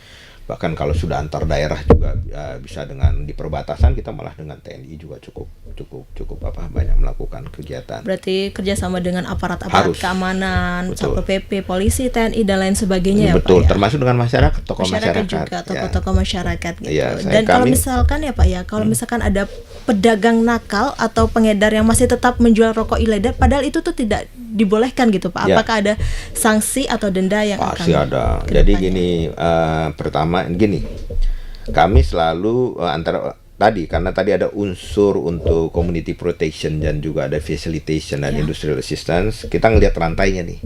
Bahkan kalau sudah antar daerah juga bisa dengan di perbatasan, kita malah dengan TNI juga cukup banyak melakukan kegiatan. Berarti kerjasama dengan aparat-aparat keamanan, Satpol PP, polisi, TNI dan lain sebagainya ya Pak. Betul, termasuk dengan masyarakat, tokoh masyarakat juga, tokoh-tokoh masyarakat gitu. Ya, dan kalau misalkan ya Pak ya, kalau misalkan ada pedagang nakal atau pengedar yang masih tetap menjual rokok ilegal, padahal itu tuh tidak dibolehkan gitu Pak. Apakah ada sanksi atau denda yang pasti ada. Jadi gini, pertama gini, kami selalu tadi karena tadi ada unsur untuk community protection dan juga ada facilitation dan industrial assistance, kita ngelihat rantainya nih.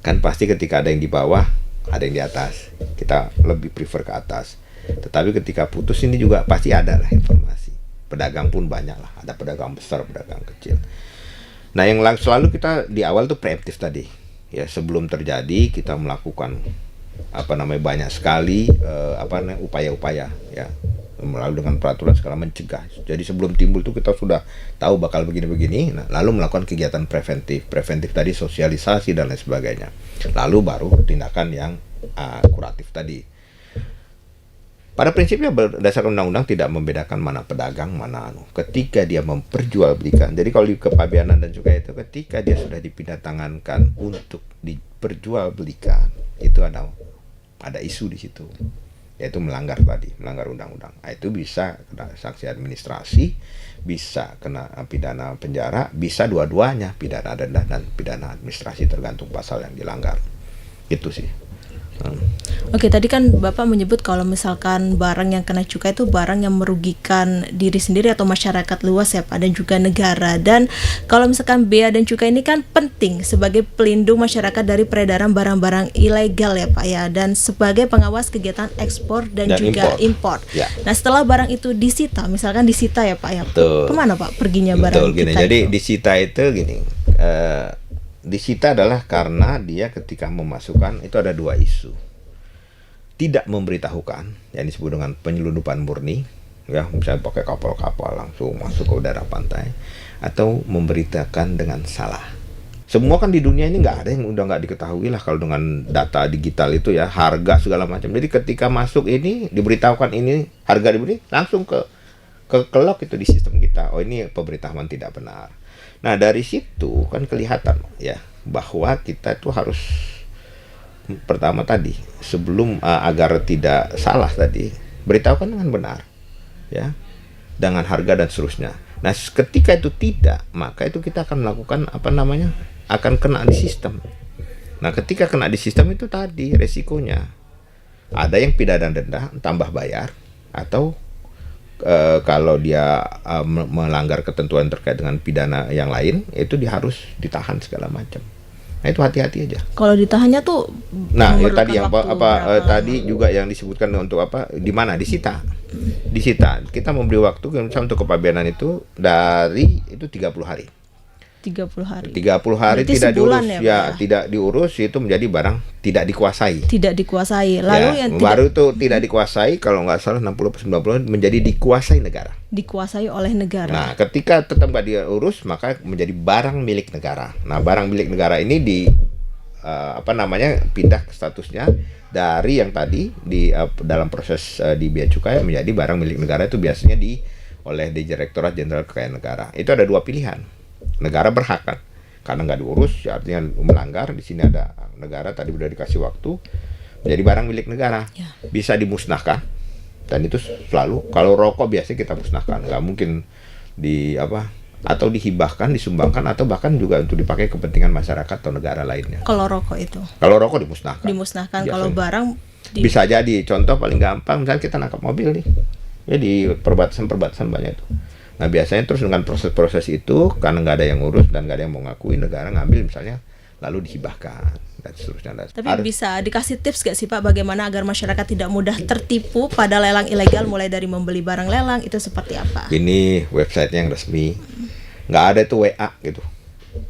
Kan pasti ketika ada yang di bawah, ada yang di atas. Kita lebih prefer ke atas. Tetapi ketika putus ini juga pasti ada lah informasi. Pedagang pun banyak lah, ada pedagang besar, pedagang kecil. Nah, yang selalu kita di awal tuh preemptif tadi. Ya, sebelum terjadi kita melakukan banyak sekali upaya-upaya ya, melalui dengan peraturan segala mencegah. Jadi sebelum timbul tuh kita sudah tahu bakal begini-begini, nah, lalu melakukan kegiatan preventif tadi, sosialisasi dan lain sebagainya. Lalu baru tindakan yang kuratif tadi. Pada prinsipnya berdasarkan undang-undang tidak membedakan mana pedagang mana ketika dia memperjualbelikan. Jadi kalau di kepabeanan dan cukai itu ketika dia sudah dipindah tangankan untuk diperjualbelikan, itu ada isu di situ, yaitu melanggar undang-undang. Nah, itu bisa kena sanksi administrasi, bisa kena pidana penjara, bisa dua-duanya, pidana denda dan pidana administrasi tergantung pasal yang dilanggar. Itu sih. Oke, tadi kan Bapak menyebut kalau misalkan barang yang kena cukai itu barang yang merugikan diri sendiri atau masyarakat luas ya Pak, dan juga negara. Dan kalau misalkan bea dan cukai ini kan penting sebagai pelindung masyarakat dari peredaran barang-barang ilegal ya Pak ya, dan sebagai pengawas kegiatan ekspor dan juga impor. Ya. Nah, setelah barang itu disita, misalkan disita ya Pak ya, kemana Pak perginya barang kita? Jadi disita itu gini. Disita adalah karena dia ketika memasukkan itu ada dua isu. Tidak memberitahukan, yang disebut dengan penyelundupan murni, ya misalnya pakai kapal-kapal langsung masuk ke udara pantai, atau memberitakan dengan salah. Semua kan di dunia ini nggak ada yang udah nggak diketahui lah kalau dengan data digital itu ya, harga segala macam. Jadi ketika masuk ini diberitahukan ini harga diberi, langsung ke kelok itu di sistem kita. Oh, ini pemberitahuan tidak benar. Nah, dari situ kan kelihatan ya bahwa kita itu harus pertama tadi sebelum agar tidak salah tadi beritahukan dengan benar ya, dengan harga dan seterusnya. Nah, ketika itu tidak, maka itu kita akan melakukan akan kena di sistem. Nah, ketika kena di sistem itu tadi resikonya ada yang pidana denda tambah bayar, atau kalau dia melanggar ketentuan terkait dengan pidana yang lain, itu dia harus ditahan segala macam. Nah, itu hati-hati aja. Kalau ditahannya tuh, nah ya tadi yang tadi juga yang disebutkan untuk di mana disita. Kita memberi waktu misalnya untuk kepabeanan itu dari itu 30 hari. 30 hari berarti tidak diurus ya, tidak diurus, itu menjadi barang tidak dikuasai. Lalu ya, yang baru itu tidak dikuasai, kalau nggak salah 60-90 menjadi dikuasai negara. Dikuasai oleh negara. Nah, ketika tetap nggak diurus, maka menjadi barang milik negara. Nah, barang milik negara ini pindah statusnya dari yang tadi dalam proses di bea cukai menjadi barang milik negara, itu biasanya oleh Direktorat Jenderal Kekayaan Negara. Itu ada dua pilihan. Negara berhak kan, karena nggak diurus ya artinya melanggar. Di sini ada negara tadi udah dikasih waktu menjadi barang milik negara, bisa dimusnahkan, dan itu selalu kalau rokok biasanya kita musnahkan, nggak mungkin atau dihibahkan, disumbangkan, atau bahkan juga untuk dipakai kepentingan masyarakat atau negara lainnya. Kalau rokok dimusnahkan. Kalau barang bisa jadi contoh paling gampang, misalnya kita nangkap mobil nih ya di perbatasan banyak itu. Nah, biasanya terus dengan proses-proses itu, karena nggak ada yang ngurus dan nggak ada yang mau ngakui, negara ngambil misalnya, lalu dihibahkan dan seterusnya. Tapi bisa dikasih tips nggak sih Pak, bagaimana agar masyarakat tidak mudah tertipu pada lelang ilegal, mulai dari membeli barang lelang itu seperti apa? Ini websitenya yang resmi, nggak ada itu WA gitu.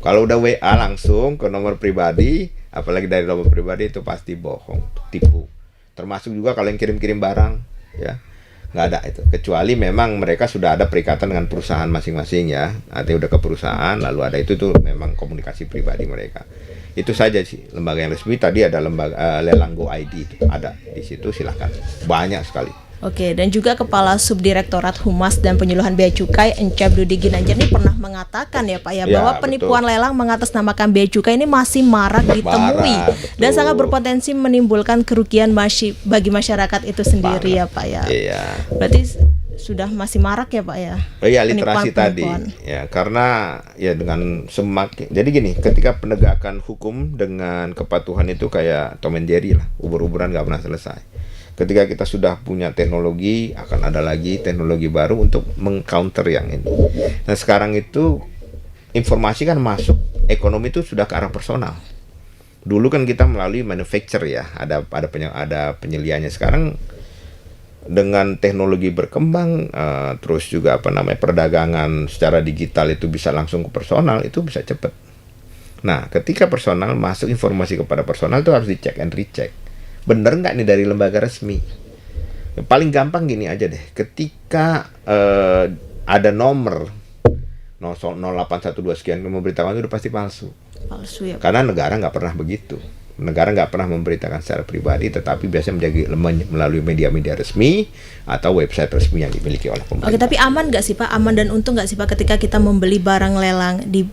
Kalau udah WA langsung ke nomor pribadi, apalagi dari nomor pribadi, itu pasti bohong, tipu. Termasuk juga kalau yang kirim-kirim barang, ya. Nggak ada itu, kecuali memang mereka sudah ada perikatan dengan perusahaan masing-masing ya, artinya udah ke perusahaan, lalu ada itu tuh memang komunikasi pribadi mereka. Itu saja sih lembaga yang resmi. Tadi ada lembaga lelang Go ID itu ada di situ, silakan, banyak sekali. Oke, dan juga Kepala Subdirektorat Humas dan Penyuluhan Bea Cukai Encep Dudi Ginanjar ini pernah mengatakan ya Pak ya, bahwa penipuan lelang mengatasnamakan bea cukai ini masih marak ditemui dan sangat berpotensi menimbulkan kerugian bagi masyarakat itu sendiri ya Pak ya. Iya. Berarti sudah masih marak ya Pak ya. Iya, literasi tadi. Ya, karena ya dengan semakin, jadi gini, ketika penegakan hukum dengan kepatuhan itu kayak Tom and Jerry lah, ubur-uburan nggak pernah selesai. Ketika kita sudah punya teknologi, akan ada lagi teknologi baru untuk mengcounter yang ini. Nah sekarang itu informasi kan masuk, ekonomi itu sudah ke arah personal. Dulu kan kita melalui manufacture ya, ada penyeliannya. Sekarang dengan teknologi berkembang, terus juga perdagangan secara digital itu bisa langsung ke personal, itu bisa cepat. Nah ketika personal masuk informasi kepada personal itu harus dicek and recheck. Bener nggak nih dari lembaga resmi? Paling gampang gini aja deh, ketika ada nomor 0812 sekian memberitakan itu udah pasti palsu Ya. Karena negara nggak pernah begitu. Negara nggak pernah memberitakan secara pribadi, tetapi biasanya melalui media-media resmi atau website resmi yang dimiliki oleh pemerintah. Oke, tapi aman nggak sih Pak? Aman dan untung nggak sih Pak ketika kita membeli barang lelang di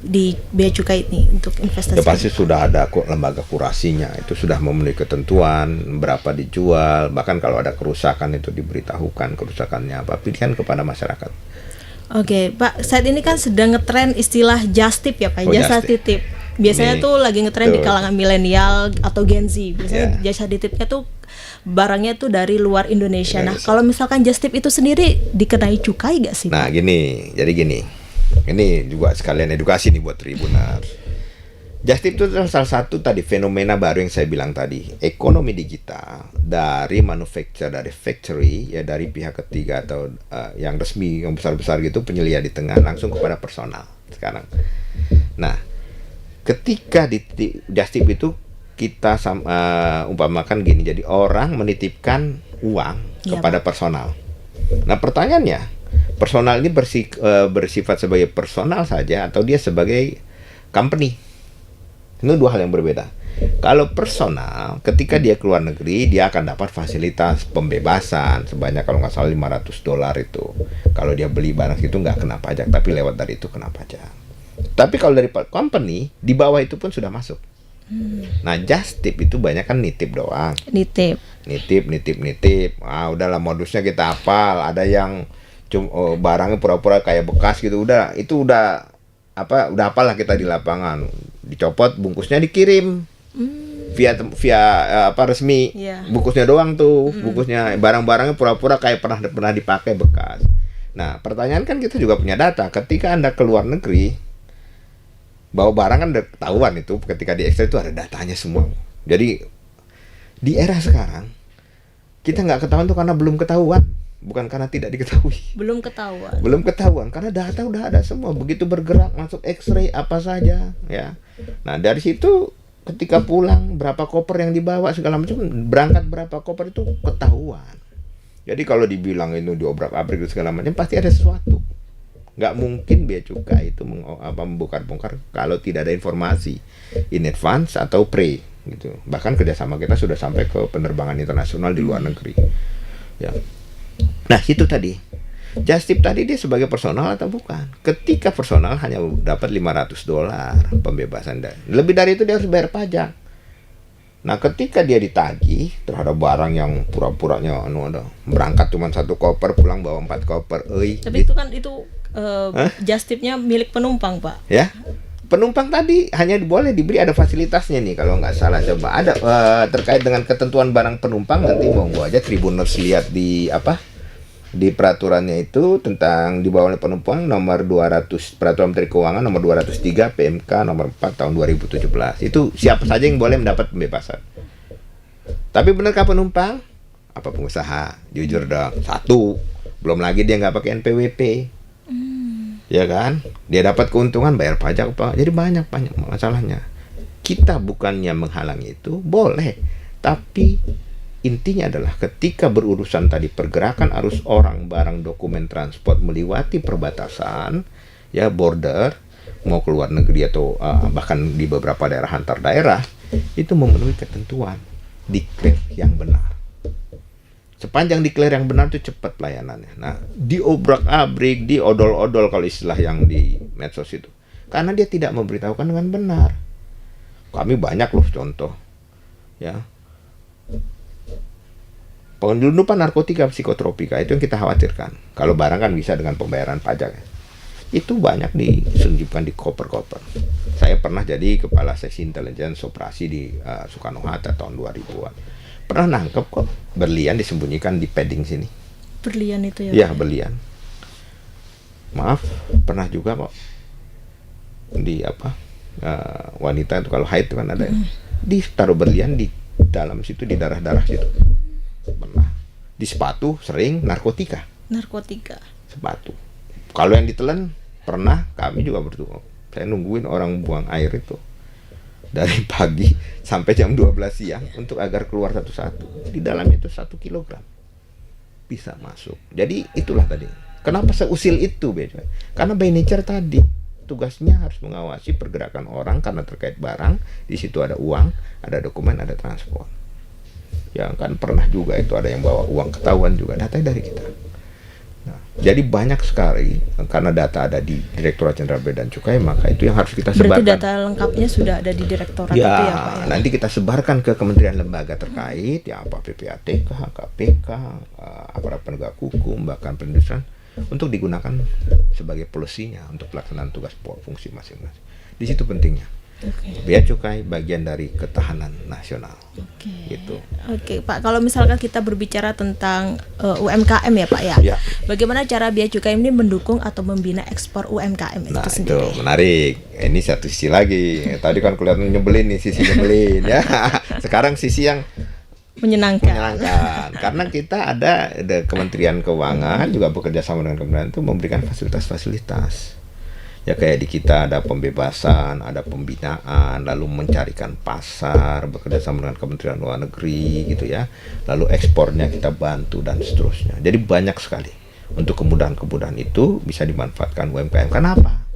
Bea Cukai ini untuk investasi? Ya pasti sudah ada lembaga kurasinya, itu sudah memenuhi ketentuan berapa dijual, bahkan kalau ada kerusakan itu diberitahukan kerusakannya apa, pilihan kepada masyarakat. Oke, Pak, saat ini kan sedang ngetren istilah just tip ya Pak, jasa titip. Biasanya tuh lagi ngetren di kalangan milenial atau Gen Z. Biasanya jasa titipnya tuh barangnya tuh dari luar Indonesia. Nah, kalau misalkan just tip itu sendiri dikenai cukai gak sih? Nah, jadi gini. Ini juga sekalian edukasi nih buat Tribuners. Just tip itu salah satu tadi fenomena baru yang saya bilang tadi. Ekonomi digital dari manufacturer, dari factory, ya dari pihak ketiga atau yang resmi, yang besar-besar gitu, penyelia di tengah langsung kepada personal sekarang. Nah, ketika di just tip itu kita umpamakan gini, jadi orang menitipkan uang kepada personal. Nah pertanyaannya, personal ini bersifat sebagai personal saja atau dia sebagai company? Itu dua hal yang berbeda. Kalau personal, ketika dia keluar negeri, dia akan dapat fasilitas pembebasan sebanyak kalau nggak salah $500 itu. Kalau dia beli barang itu nggak kena pajak, tapi lewat dari itu kena pajak. Tapi kalau dari company, di bawah itu pun sudah masuk. Nah, just tip itu banyak kan nitip doang. Nitip. Udahlah modusnya kita hafal. Ada yang barangnya pura-pura kayak bekas gitu. Udah hafal lah kita di lapangan. Dicopot, bungkusnya dikirim. Via resmi. Bungkusnya doang tuh. Bungkusnya barang-barangnya pura-pura kayak pernah dipakai bekas. Nah, pertanyaan kan kita juga punya data. Ketika Anda keluar negeri, bawa barang kan udah ketahuan itu, ketika di Excel itu ada datanya semua. Jadi di era sekarang kita nggak ketahuan tuh karena belum ketahuan, bukan karena tidak diketahui. Belum ketahuan karena data udah ada semua. Begitu bergerak masuk X-ray apa saja ya. Nah dari situ ketika pulang berapa koper yang dibawa segala macam, berangkat berapa koper itu ketahuan. Jadi kalau dibilang itu diobrak-abrik segala macam pasti ada sesuatu. Nggak mungkin Bea Cukai itu membongkar-bongkar kalau tidak ada informasi in advance atau pre gitu. Bahkan kerjasama kita sudah sampai ke penerbangan internasional di luar negeri ya. Nah itu tadi just tip tadi dia sebagai personal atau bukan. Ketika personal hanya dapat $500 pembebasan, lebih dari itu dia harus bayar pajak. Nah ketika dia ditagih terhadap barang yang pura-puranya berangkat cuma 1 koper, pulang bawa 4 koper. Tapi itu kan just tipnya milik penumpang Pak. Ya, penumpang tadi hanya boleh diberi, ada fasilitasnya nih kalau nggak salah. Coba ada terkait dengan ketentuan barang penumpang, nanti monggo aja Tribuners lihat di peraturannya itu tentang dibawa oleh penumpang nomor 200 Peraturan Menteri Keuangan nomor 203 PMK nomor 4 tahun 2017. Itu siapa saja yang boleh mendapat pembebasan. Tapi benarkah penumpang? Apa pengusaha? Jujur dong. 1, belum lagi dia nggak pakai NPWP. Ya kan? Dia dapat keuntungan bayar pajak Pak. Jadi banyak masalahnya. Kita bukannya menghalangi itu, boleh. Tapi intinya adalah ketika berurusan tadi pergerakan arus orang, barang, dokumen, transport melewati perbatasan, ya border, mau keluar negeri atau bahkan di beberapa daerah antar daerah, itu memenuhi ketentuan declare yang benar. Sepanjang declare yang benar itu cepat pelayanannya. Nah, diobrak-abrik, diodol-odol kalau istilah yang di medsos itu. Karena dia tidak memberitahukan dengan benar. Kami banyak loh contoh. Ya. Penyelundupan narkotika psikotropika itu yang kita khawatirkan. Kalau barang kan bisa dengan pembayaran pajak. Itu banyak diselipkan di koper-koper. Saya pernah jadi kepala seksi intelligence operasi di Soekarno-Hatta tahun 2000-an. pernah nangkep kok berlian disembunyikan di padding sini. Berlian itu ya? Iya, berlian. Maaf, pernah juga kok di wanita itu kalau haid itu kan ada ditaruh berlian di dalam situ, di darah-darah situ. Pernah. Di sepatu sering narkotika. Sepatu. Kalau yang ditelan pernah, kami juga berdua. Saya nungguin orang buang air itu dari pagi sampai jam 12 siang untuk agar keluar satu-satu. Di dalamnya itu 1 kilogram bisa masuk. Jadi itulah tadi. Kenapa seusil itu, Bea? Karena by nature tadi tugasnya harus mengawasi pergerakan orang karena terkait barang. Di situ ada uang, ada dokumen, ada transport. Yang kan pernah juga itu ada yang bawa uang, ketahuan juga, datanya dari kita. Nah, jadi banyak sekali karena data ada di Direktorat Jenderal Bea dan Cukai, maka itu yang harus kita sebarkan. Berarti data lengkapnya sudah ada di direktorat ya, itu ya Pak ya? Nanti kita sebarkan ke kementerian lembaga terkait, ya apa PPATK, KPK, aparat penegak hukum, bahkan perindustrian, untuk digunakan sebagai polisinya untuk pelaksanaan tugas fungsi masing-masing. Di situ pentingnya. Bea Cukai bagian dari ketahanan nasional. Gitu. Oke, Pak. Kalau misalkan kita berbicara tentang UMKM ya, Pak ya. Ya. Bagaimana cara Bea Cukai ini mendukung atau membina ekspor UMKM itu sendiri? Itu menarik. Ini satu sisi lagi. Tadi kan kelihatan nyebelin nih, sisi nyebelin ya. Sekarang sisi yang menyenangkan. Karena kita ada Kementerian Keuangan juga bekerja sama dengan kementerian itu memberikan fasilitas-fasilitas. Ya kayak di kita ada pembebasan, ada pembinaan, lalu mencarikan pasar, bekerja sama dengan Kementerian Luar Negeri gitu ya. Lalu ekspornya kita bantu dan seterusnya. Jadi banyak sekali. Untuk kemudahan-kemudahan itu bisa dimanfaatkan UMKM. Kenapa?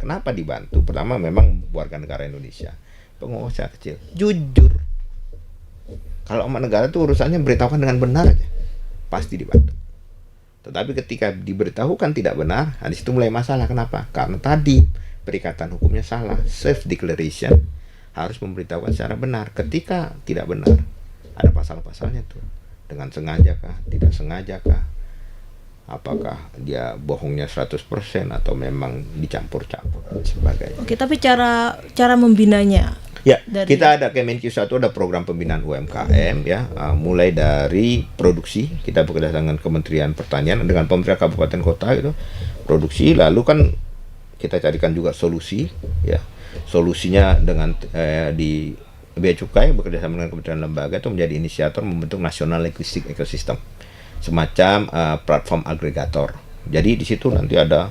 Kenapa dibantu? Pertama memang warga negara Indonesia, pengusaha kecil, jujur. Kalau sama negara itu urusannya beritahukan dengan benar aja, pasti dibantu. Tetapi ketika diberitahukan tidak benar, di situ mulai masalah. Kenapa? Karena tadi perikatan hukumnya salah. Self declaration harus memberitahukan secara benar. Ketika tidak benar, ada pasal-pasalnya tuh. Dengan sengaja kah, tidak sengaja kah? Apakah dia bohongnya 100% atau memang dicampur-campur dan sebagainya. Oke, tapi cara membinanya. Ya, kita ada Kemenkyu 1, ada program pembinaan UMKM ya, mulai dari produksi, kita bekerja dengan Kementerian Pertanian dengan pemerintah kabupaten kota itu produksi, lalu kan kita carikan juga solusi ya. Solusinya dengan di Bea Cukai bekerja sama dengan kementerian lembaga itu menjadi inisiator membentuk National Logistic Ecosystem, semacam platform agregator. Jadi di situ nanti ada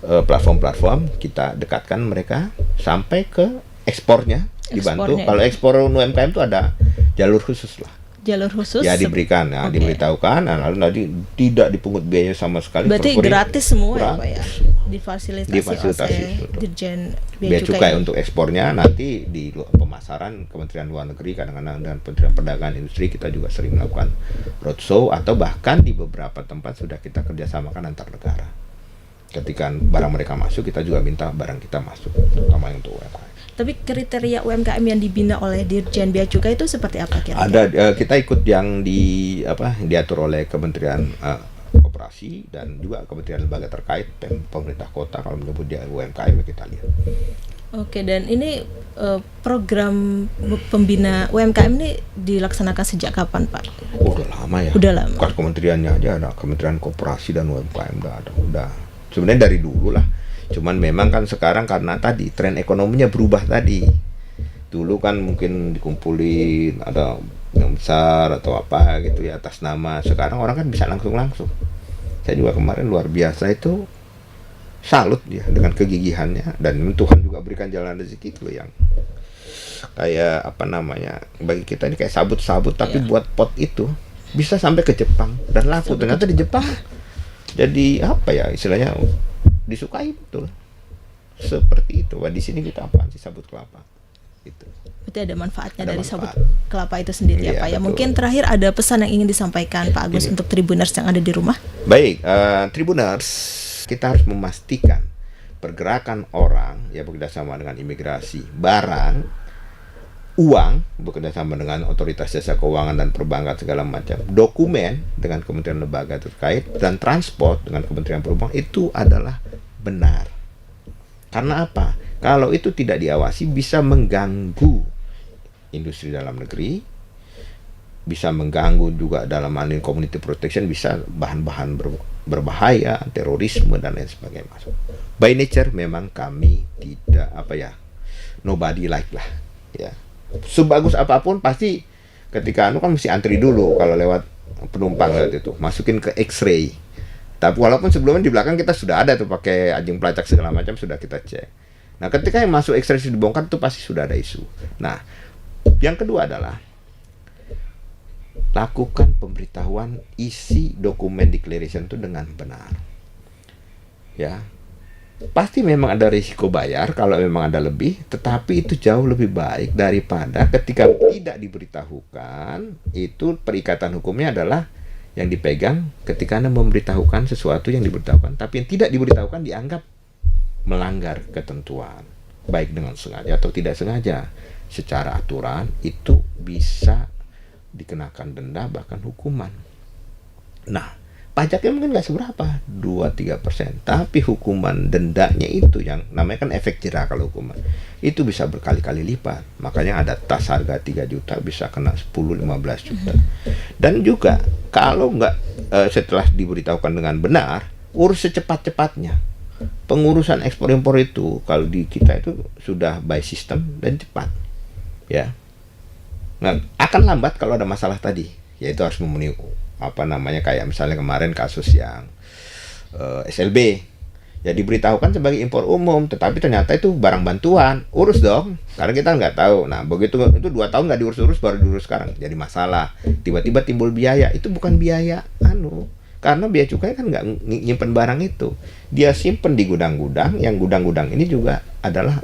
platform-platform, kita dekatkan mereka sampai ke ekspornya dibantu. Kalau ekspor UMKM itu ada jalur khusus lah. Jalur khusus ya diberikan, ya, diberitahukan, lalu nanti tidak dipungut biaya sama sekali. Berarti gratis semua ya Pak ya? Difasilitasi oleh Dirjen Bea Cukai untuk ekspornya. Nanti di pemasaran Kementerian Luar Negeri kadang-kadang dengan Kementerian Perdagangan Industri kita juga sering melakukan roadshow, atau bahkan di beberapa tempat sudah kita kerjasamakan antar negara. Ketika barang mereka masuk, kita juga minta barang kita masuk, terutama untuk UMKM. Tapi kriteria UMKM yang dibina oleh Dirjen Bea Cukai itu seperti apa kira-kira? Ada, kita ikut yang diatur oleh Kementerian Koperasi dan juga Kementerian Lembaga terkait, pemerintah kota. Kalau menyebut dia UMKM kita lihat. Oke, dan ini program pembina UMKM ini dilaksanakan sejak kapan Pak? Udah lama ya. Udah lama. Bukan kementeriannya aja, ada Kementerian Koperasi dan UMKM udah. Sebenarnya dari dulu lah. Cuman memang kan sekarang karena tadi tren ekonominya berubah tadi. Dulu kan mungkin dikumpulin ada yang besar atau apa gitu ya atas nama. Sekarang orang kan bisa langsung. Saya juga kemarin luar biasa itu salut ya dengan kegigihannya, dan Tuhan juga berikan jalan rezeki itu yang kayak bagi kita ini kayak sabut-sabut tapi buat pot itu bisa sampai ke Jepang dan laku. Ternyata di Jepang jadi istilahnya disukai betul. Seperti itu. Wah, di sini kita apaan sih sabut kelapa? Itu. Berarti ada manfaatnya dari sabut kelapa itu sendiri ya Pak ya. Mungkin terakhir ada pesan yang ingin disampaikan Pak Agus untuk Tribuners yang ada di rumah. Baik, Tribuners, kita harus memastikan pergerakan orang ya bekerja sama dengan imigrasi, barang, uang bekerja sama dengan otoritas jasa keuangan dan perbankan segala macam, dokumen dengan kementerian lembaga terkait, dan transport dengan Kementerian Perhubungan itu adalah benar. Karena apa? Kalau itu tidak diawasi bisa mengganggu industri dalam negeri, bisa mengganggu juga dalam hal ini community protection, bisa bahan-bahan berbahaya, terorisme dan lain sebagainya masuk. By nature memang kami tidak nobody like lah ya. Sebagus apapun pasti ketika kan mesti antri dulu kalau lewat penumpang lewat itu, masukin ke X-ray. Tapi walaupun sebelumnya di belakang kita sudah ada tuh pakai anjing pelacak segala macam sudah kita cek. Nah, ketika yang masuk X-ray dibongkar itu pasti sudah ada isu. Nah, yang kedua adalah lakukan pemberitahuan isi dokumen declaration itu dengan benar. Ya. Pasti memang ada risiko bayar kalau memang ada lebih, tetapi itu jauh lebih baik daripada ketika tidak diberitahukan. Itu perikatan hukumnya adalah yang dipegang ketika Anda memberitahukan sesuatu yang diberitahukan, tapi yang tidak diberitahukan dianggap melanggar ketentuan, baik dengan sengaja atau tidak sengaja. Secara aturan itu bisa dikenakan denda bahkan hukuman. Nah, pajaknya mungkin nggak seberapa, 2-3%, tapi hukuman dendanya itu yang namanya kan efek jerah. Kalau hukuman itu bisa berkali-kali lipat, makanya ada tas harga 3 juta bisa kena 10-15 juta. Dan juga kalau nggak setelah diberitahukan dengan benar, urus secepat-cepatnya. Pengurusan ekspor impor itu kalau di kita itu sudah by system dan cepat ya. Nah, akan lambat kalau ada masalah tadi, yaitu harus memenuhi kayak misalnya kemarin kasus yang SLB ya, diberitahukan sebagai impor umum, tetapi ternyata itu barang bantuan, urus dong, karena kita nggak tahu. Nah, begitu itu 2 tahun nggak diurus-urus, baru diurus sekarang jadi masalah, tiba-tiba timbul biaya. Itu bukan biaya karena bea cukai kan nggak nyimpen barang itu, dia simpen di gudang-gudang, yang gudang-gudang ini juga adalah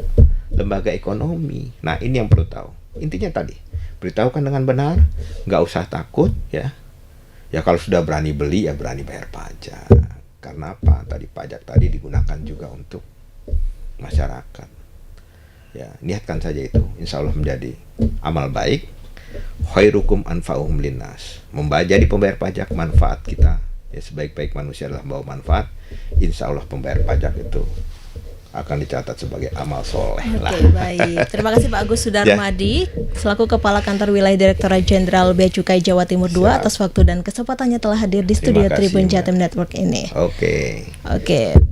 lembaga ekonomi. Nah, ini yang perlu tahu. Intinya tadi, beritahukan dengan benar, nggak usah takut ya. Ya kalau sudah berani beli ya berani bayar pajak. Karena apa? Tadi pajak tadi digunakan juga untuk masyarakat. Ya, niatkan saja itu. Insya Allah menjadi amal baik. Khairukum anfa'uhum linnas. Jadi pembayar pajak, manfaat kita. Ya, sebaik-baik manusia adalah membawa manfaat. Insya Allah pembayar pajak itu akan dicatat sebagai amal soleh. Oke, baik. Terima kasih Pak Agus Sudarmadi selaku Kepala Kantor Wilayah Direktorat Jenderal Bea Cukai Jawa Timur II atas waktu dan kesempatannya telah hadir di studio Tribun Jatim Network ini. Oke.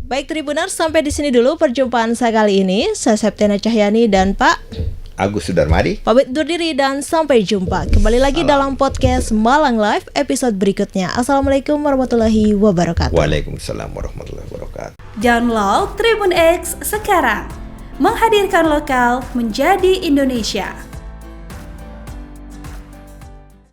Baik Tribuners, sampai di sini dulu perjumpaan saya kali ini. Saya Septiana Cahyani dan Pak Agus Sudarmadi pamit undur diri dan sampai jumpa kembali lagi dalam podcast Malang Live episode berikutnya. Assalamualaikum warahmatullahi wabarakatuh. Waalaikumsalam warahmatullahi wabarakatuh. Download Tribun X sekarang, menghadirkan lokal menjadi Indonesia.